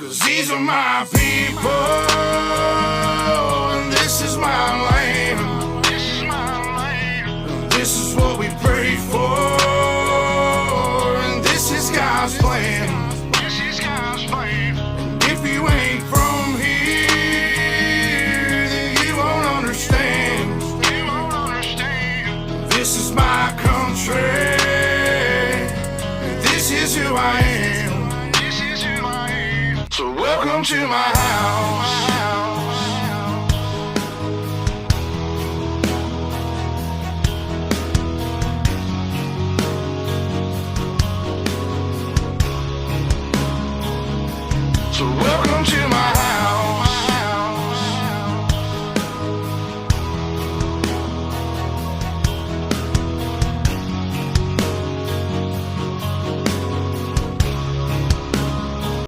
'Cause these are my people, and this is my land. This is what we pray for, and this is God's plan. If you ain't from here, then you won't understand. This is my country, and this is who I am. So welcome to my house. So welcome to my house.